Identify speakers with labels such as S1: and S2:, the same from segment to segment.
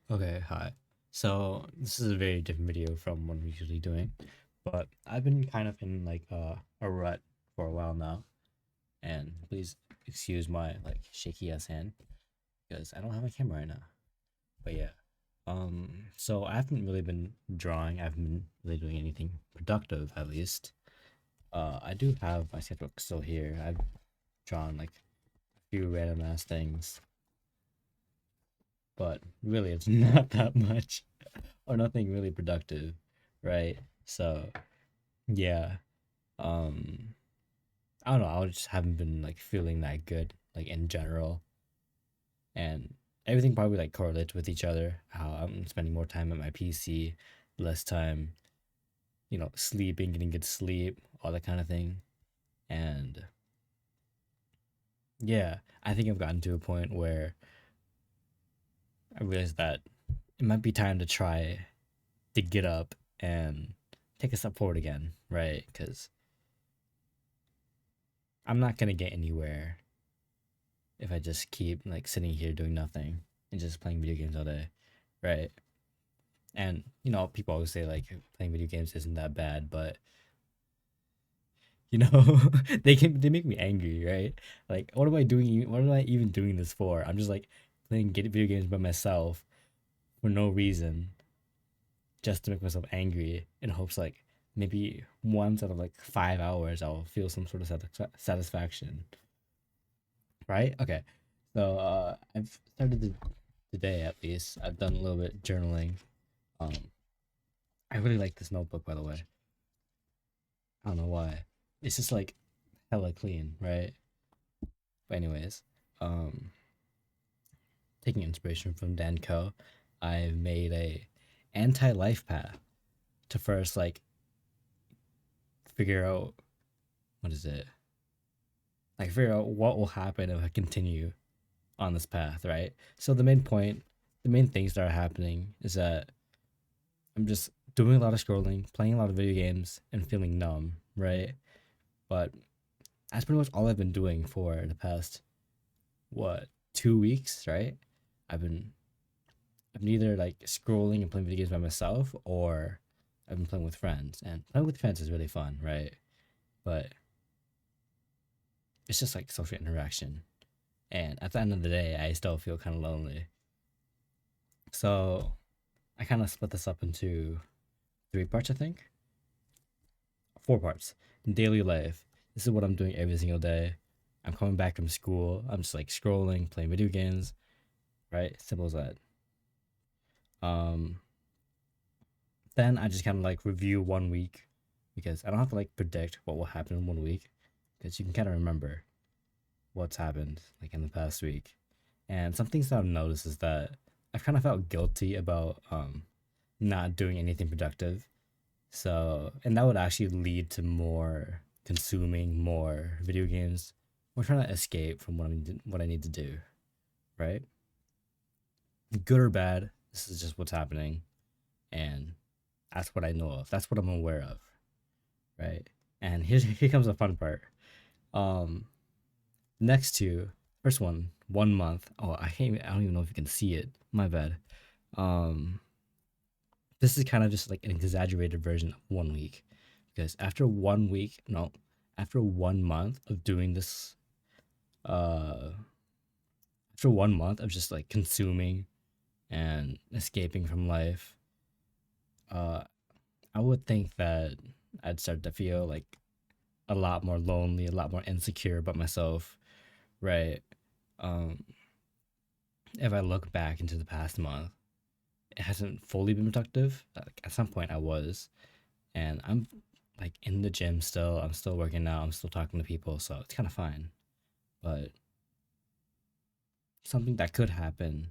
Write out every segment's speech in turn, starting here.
S1: Okay, hi. So this is a very different video from what I'm usually doing, but I've been kind of in like a rut for a while now, and please excuse my like shaky ass hand because I don't have a camera right now. But yeah, so I haven't really been drawing. I haven't been really doing anything productive at least. I do have my sketchbook still here. I've drawn like a few random ass things, but really it's not that much or nothing really productive, right? So yeah, um, I don't know. I just haven't been like feeling that good, like in general, and everything probably like correlates with each other. How I'm spending more time at my PC, less time, sleeping, getting good sleep, all that kind of thing, and yeah, I think I've gotten to a point where I realized that it might be time to try to get up and take a step forward again, right? Because I'm not gonna get anywhere if I just keep like sitting here doing nothing and just playing video games all day, right? And people always say like playing video games isn't that bad, but you know, they make me angry, right? Like, what am I doing? What am I even doing this for? I'm just like playing video games by myself for no reason, just to make myself angry in hopes like maybe once out of like 5 hours I'll feel some sort of satisfaction, right? Okay, so I've started today at least. I've done a little bit journaling. Um, I really like this notebook, by the way. I don't know why. It's just like hella clean, right? But anyways, um, taking inspiration from Dan Co, I've made a anti-life path to first like figure out what is it, like figure out what will happen if I continue on this path, right? So the main things that are happening is that I'm just doing a lot of scrolling, playing a lot of video games, and feeling numb, right? But that's pretty much all I've been doing for the past what 2 weeks, right? I've been I've been either like scrolling and playing video games by myself, or I've been playing with friends. And playing with friends is really fun, right? But it's just like social interaction. And at the end of the day, I still feel kind of lonely. So I kind of split this up into three parts, I think. Four parts. Daily life. This is what I'm doing every single day. I'm coming back from school. I'm just like scrolling, playing video games, right? Simple as that. Um, then I just kind of like review 1 week because I don't have to like predict what will happen in 1 week because you can kind of remember what's happened like in the past week. And some things that I've noticed is that I've kind of felt guilty about not doing anything productive. So, and that would actually lead to more consuming more video games. We're trying to escape from what I need to do, right? Good or bad, this is just what's happening, and that's what I know of. That's what I'm aware of, right? And here comes the fun part. Um, next to first one, 1 month. Oh, I don't even know if you can see it. My bad. Um, this is kind of just like an exaggerated version of 1 week, because after 1 week, no, after 1 month of doing this, uh, after 1 month of just like consuming and escaping from life, uh, I would think that I'd start to feel like a lot more lonely, a lot more insecure about myself, right? Um, if I look back into the past month, it hasn't fully been productive. Like at some point, I was, and I'm like in the gym still. I'm still working out. I'm still talking to people, so it's kind of fine. But something that could happen,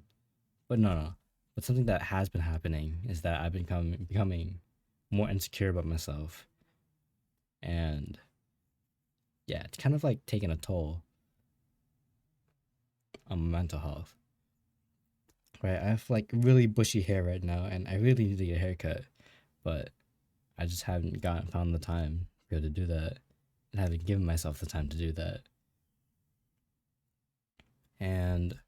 S1: but no. But something that has been happening is that I've becoming more insecure about myself, and yeah, it's kind of like taking a toll on my mental health. Right, I have like really bushy hair right now, and I really need to get a haircut, but I just haven't gotten found the time to be able to do that, and haven't given myself the time to do that. And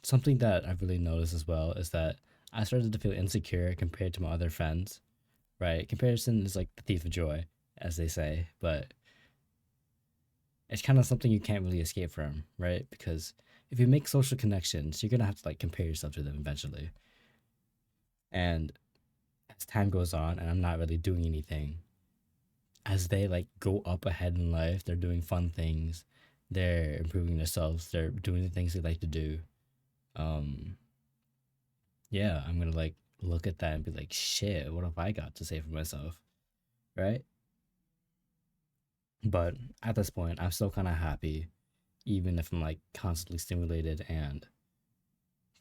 S1: something that I've really noticed as well is that I started to feel insecure compared to my other friends, right? Comparison is like the thief of joy, as they say, but it's kind of something you can't really escape from, right? Because if you make social connections, you're gonna have to like compare yourself to them eventually. And as time goes on and I'm not really doing anything, as they like go up ahead in life, they're doing fun things, they're improving themselves, they're doing the things they like to do. Um, yeah, I'm gonna like look at that and be like, shit, what have I got to say for myself, right? But at this point, I'm still kind of happy, even if I'm like constantly stimulated and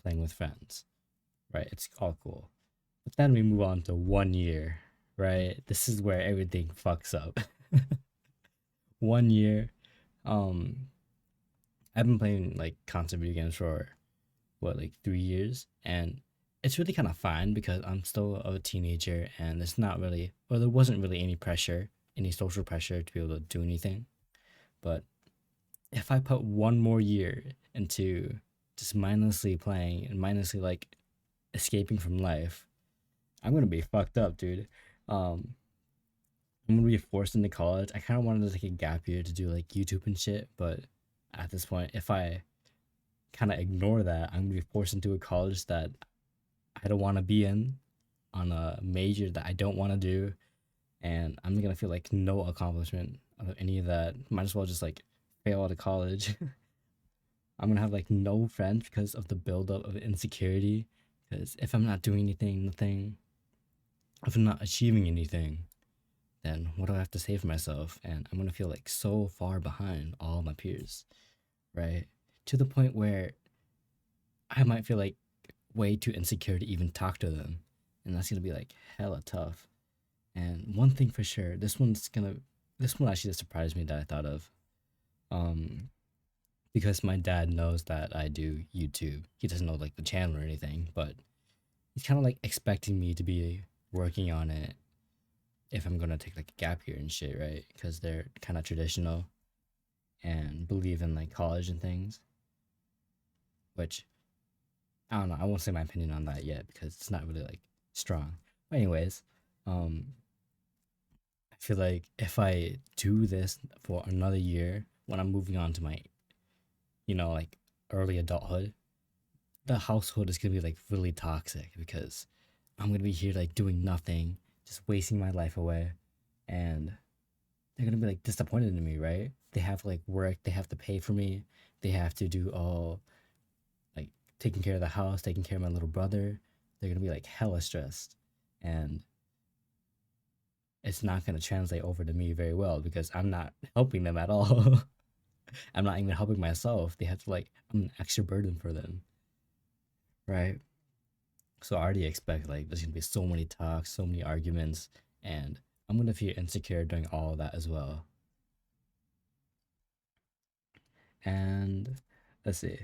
S1: playing with friends, right? It's all cool. But then we move on to 1 year, right? This is where everything fucks up. 1 year. Um, I've been playing like constant video games for what, like 3 years, and it's really kind of fine because I'm still a teenager, and there's not really, or there wasn't really any pressure, any social pressure to be able to do anything. But if I put one more year into just mindlessly playing and mindlessly like escaping from life, I'm gonna be fucked up, dude. Um, I'm gonna be forced into college. I kind of wanted to take a gap year to do like YouTube and shit, but at this point, if I kind of ignore that, I'm gonna be forced into a college that I don't want to be in, on a major that I don't want to do, and I'm gonna feel like no accomplishment of any of that. Might as well just like fail out of college. I'm gonna have like no friends because of the buildup of insecurity. Because if I'm not doing anything, nothing, if I'm not achieving anything, then what do I have to say for myself? And I'm gonna feel like so far behind all my peers, right? To the point where I might feel like way too insecure to even talk to them. And that's gonna be like hella tough. And one thing for sure, this one actually surprised me that I thought of. Um, because my dad knows that I do YouTube. He doesn't know like the channel or anything, but he's kind of like expecting me to be working on it if I'm gonna take like a gap year and shit, right? Because they're kind of traditional and believe in like college and things, which I don't know. I won't say my opinion on that yet because it's not really like strong. But anyways, um, I feel like if I do this for another year when I'm moving on to my, like early adulthood, the household is gonna be like really toxic because I'm gonna be here like doing nothing, just wasting my life away, and they're gonna be like disappointed in me, right? They have like work, they have to pay for me, they have to do all like taking care of the house, taking care of my little brother. They're gonna be like hella stressed, and it's not gonna translate over to me very well because I'm not helping them at all. I'm not even helping myself. They have to like I'm an extra burden for them, right? So I already expect like there's gonna be so many talks, so many arguments, and I'm gonna feel insecure doing all of that as well. And let's see.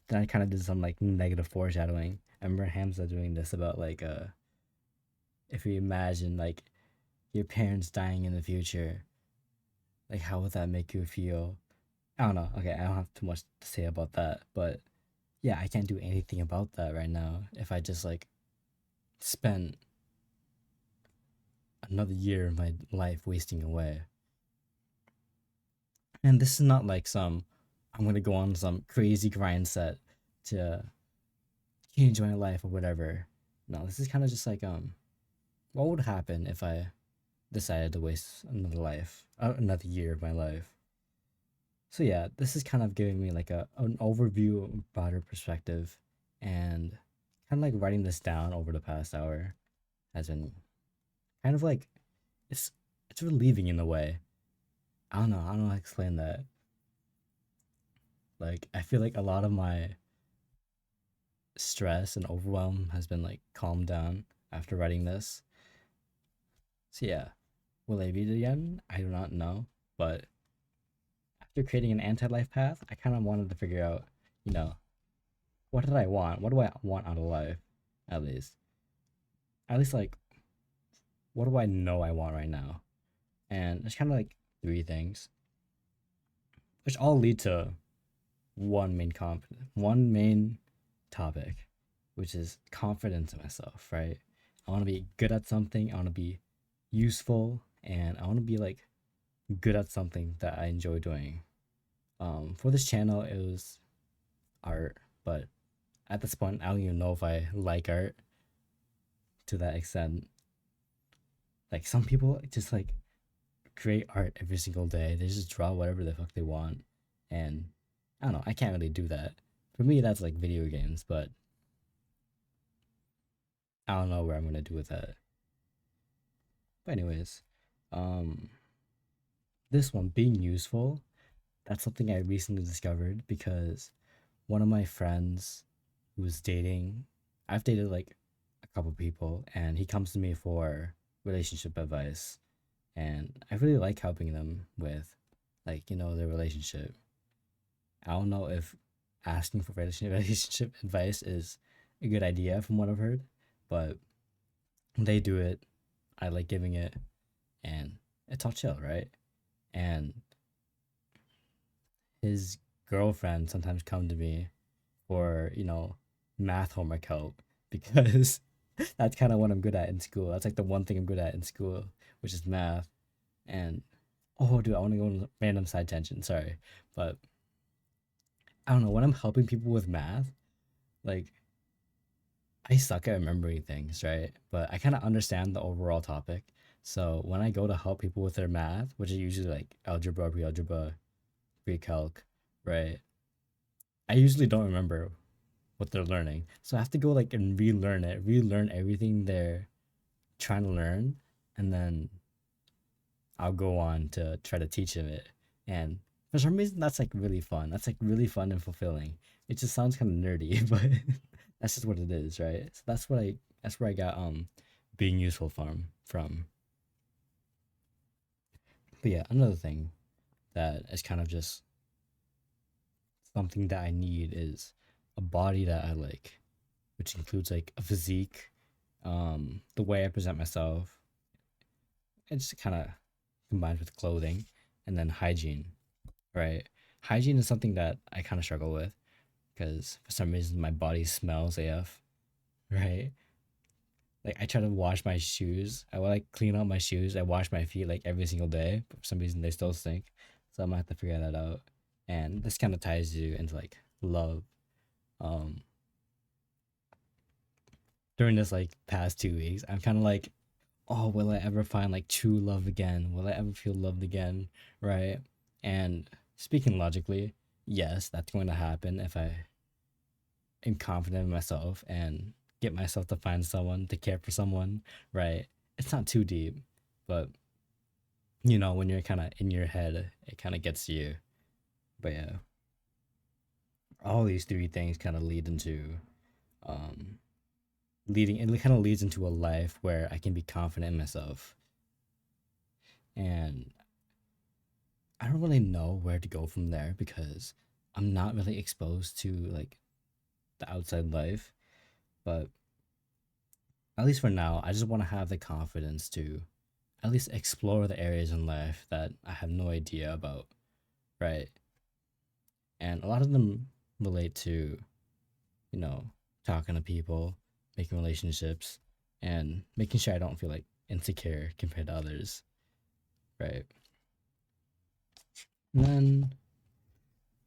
S1: Then I kind of did some like negative foreshadowing. I remember Hamza doing this about like if you imagine like your parents dying in the future, like how would that make you feel? I don't know. Okay, I don't have too much to say about that, but yeah, I can't do anything about that right now. If I just like spent another year of my life wasting away. And this is not like some I'm gonna go on some crazy grind set to change my life or whatever. No, this is kind of just like what would happen if I decided to waste another year of my life? So yeah, this is kind of giving me like an overview, broader perspective, and kind of like writing this down over the past hour has been kind of like it's it's relieving in a way. I don't know. I don't know how to explain that. Like I feel like a lot of my stress and overwhelm has been like calmed down after writing this. So yeah, will I read it again? I do not know. But after creating an anti-life path, I kind of wanted to figure out, you know, what did I want? What do I want out of life? At least, at least like, what do I know I want right now? And it's kind of like three things. which all lead to one main topic, which is confidence in myself, right? I want to be good at something, I want to be useful, and I want to be like good at something that I enjoy doing. For this channel, it was art, but at this point, I don't even know if I like art to that extent. Like some people just like create art every single day. They just draw whatever the fuck they want, and I don't know. I can't really do that. For me, that's like video games, but I don't know where I'm gonna do with that. But anyways, um, this one being useful. That's something I recently discovered because one of my friends who was dating, I've dated like a couple people, and he comes to me for relationship advice, and I really like helping them with, like, their relationship. I don't know if asking for relationship advice is a good idea from what I've heard, but they do it. I like giving it, and it's all chill, right? And his girlfriend sometimes come to me for math homework help because that's kind of what I'm good at in school. That's like the one thing I'm good at in school, which is math. And oh, dude, I want to go on a random side tangent. Sorry, but I don't know when I'm helping people with math, like I suck at remembering things, right? But I kind of understand the overall topic. So when I go to help people with their math, which is usually like algebra, pre-algebra, pre-calc, right? I usually don't remember what they're learning. So I have to go like and relearn it, relearn everything they're trying to learn, and then I'll go on to try to teach them it. And for some reason, that's like really fun. That's like really fun and fulfilling. It just sounds kind of nerdy, but that's just what it is, right? So that's where I got being useful from. But yeah, another thing that is kind of just something that I need is a body that I like, which includes like a physique, the way I present myself. It just kind of combines with clothing, and then hygiene, right? Hygiene is something that I kind of struggle with because for some reason my body smells AF, right? Like I try to wash my shoes. I will like clean out my shoes. I wash my feet like every single day, but for some reason they still stink. So I'm gonna have to figure that out. And this kind of ties you into like love. Um, during this like past 2 weeks, I'm kind of like, oh, will I ever find like true love again? Will I ever feel loved again? Right? And speaking logically, yes, that's going to happen if I am confident in myself and get myself to find someone to care for someone. Right? It's not too deep, but when you're kind of in your head, it kind of gets to you. But yeah, all these three things kind of lead into um leading it kind of leads into a life where I can be confident in myself. And I don't really know where to go from there because I'm not really exposed to like the outside life. But at least for now, I just want to have the confidence to at least explore the areas in life that I have no idea about, right? And a lot of them relate to, you know, talking to people, making relationships, and making sure I don't feel like insecure compared to others, right? And then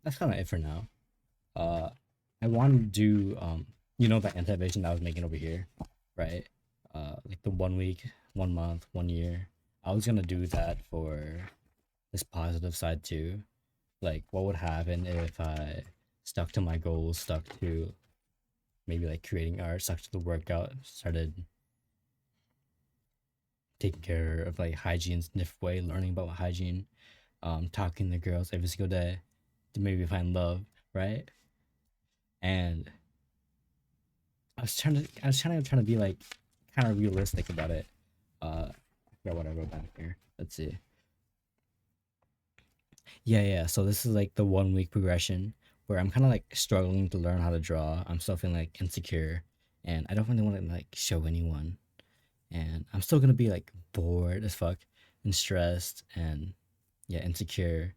S1: that's kind of it for now. Uh, I want to do the anti-evasion that I was making over here, right? Like the 1 week, 1 month, 1 year. I was gonna do that for this positive side too. Like, what would happen if I stuck to my goals, stuck to maybe like creating art, stuck to the workout, started taking care of like hygiene in a different way, learning about hygiene, talking to girls every single day to maybe find love, right? And I was trying to be like kind of realistic about it. I forgot what I wrote down here. Let's see. Yeah. So this is like the 1 week progression where I'm kind of like struggling to learn how to draw. I'm still feeling like insecure, and I don't really want to like show anyone. And I'm still gonna be like bored as fuck and stressed and yeah insecure.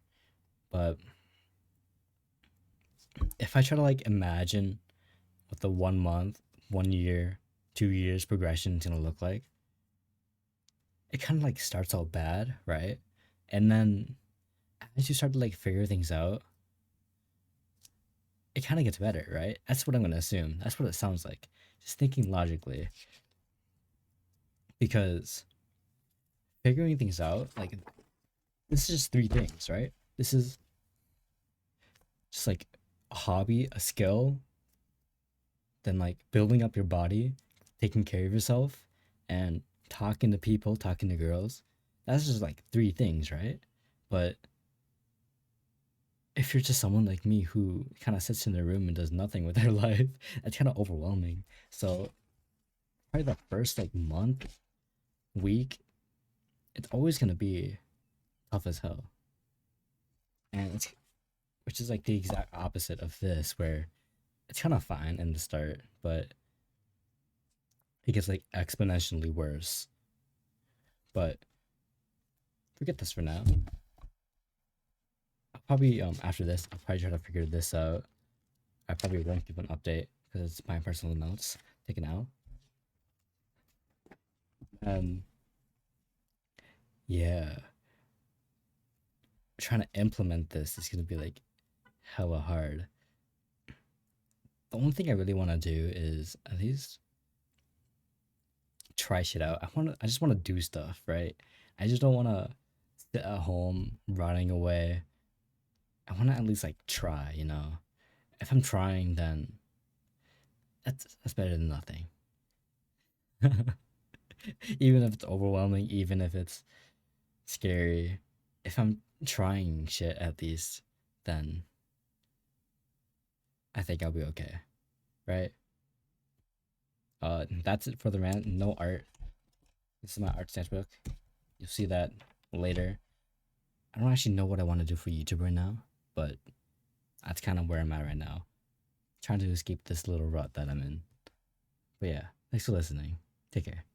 S1: But I try to like imagine what the 1 month, 1 year, 2 years progression is gonna look like, it kind of like starts out bad, right? And then as you start to like figure things out, it kind of gets better, right? That's what I'm gonna assume. That's what it sounds like. Just thinking logically, because figuring things out, like this is just three things, right? This is just like a hobby, a skill, then like building up your body, taking care of yourself, and talking to people, talking to girls. That's just like three things, right? But if you're just someone like me who kind of sits in their room and does nothing with their life, that's kind of overwhelming. So probably the first like month, week, it's always gonna be tough as hell, and it's which is like the exact opposite of this, where it's kind of fine in the start, but it gets like exponentially worse. But forget this for now. I'll probably after this, I'll probably try to figure this out. I probably won't give an update because it's my personal notes taken out. Um, yeah, trying to implement this is gonna be like hella hard. The only thing I really want to do is at least try shit out. I just want to do stuff, right? I just don't want to sit at home rotting away. I want to at least like try, you know. If I'm trying, then that's better than nothing. Even if it's overwhelming, even if it's scary, if I'm trying shit at least, then I think I'll be okay, right? That's it for the rant. No art. This is my art sketchbook. You'll see that later. I don't actually know what I want to do for YouTube right now, but that's kind of where I'm at right now. Trying to escape this little rut that I'm in. But yeah, thanks for listening. Take care.